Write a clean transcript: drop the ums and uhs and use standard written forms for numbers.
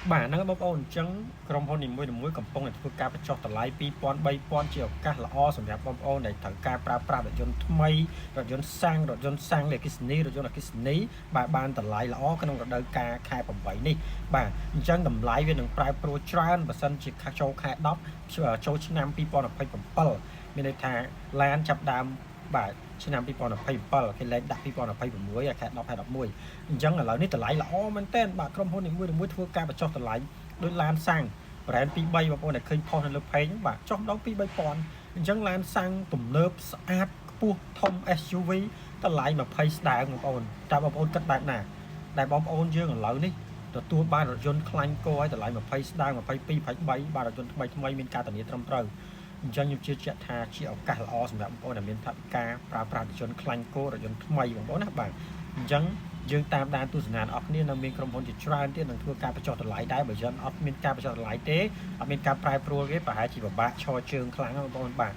បាទហ្នឹងបងប្អូនអញ្ចឹងក្រុមហ៊ុននីមួយៗកំពុងតែធ្វើការបញ្ចុះតម្លៃ2000 3000ជាឱកាសល្អសម្រាប់បងប្អូនដែលត្រូវការប្រើប្រាស់រថយន្តថ្មីរថយន្តសាំងអគ្គិសនីរថយន្តអគ្គិសនីបាទបានតម្លៃល្អក្នុងរដូវកាលខែ8នេះបាទអញ្ចឹងតម្លៃវានឹងប្រែប្រួលច្រើនបើសិនជាចូលខែ10ចូលឆ្នាំ2027មានន័យថាឡានចាប់ដើមបាទឆ្នាំ2027គេលែងដាក់2026ខែ10ខែ11អញ្ចឹងឥឡូវនេះតម្លៃល្អមែនទែនបាទក្រុមហ៊ុននីមួយៗធ្វើការបញ្ចុះតម្លៃដោយឡានសាំង brand 2 3បងប្អូនដែលឃើញផុសនៅលើ page បាទចុះម្ដង2 3000អញ្ចឹងឡានសាំងទំនើបស្អាតខ្ពស់ធំ SUV តម្លៃ20ស្ដើងបងប្អូនតើបងប្អូនគិតបែបណាដែលបងប្អូនយើងឥឡូវនេះទទួលបានរថយន្តខ្លាញ់គោឲ្យតម្លៃ20ស្ដើង22 23បាទរថយន្តថ្មីមានការធានាត្រឹមត្រូវអញ្ចឹងខ្ញុំជឿជាក់ថាជាឱកាសល្អសម្រាប់បងប្អូនដែលមានថវិកាប្រើប្រាស់រថយន្តខ្លាញ់គោរថយន្តថ្មីបងប្អូនណាបាទអញ្ចឹងយើងតាមដានទស្សនាអស់គ្នានៅមានក្រុមហ៊ុនជាច្រើនទៀតនឹងធ្វើការបញ្ចុះតម្លៃដែរបើយើងអត់មានការបញ្ចុះតម្លៃទេអត់មានការប្រែប្រួលទេប្រហែលជាពិបាកឈរជើងខ្លាំងបងប្អូនបាទ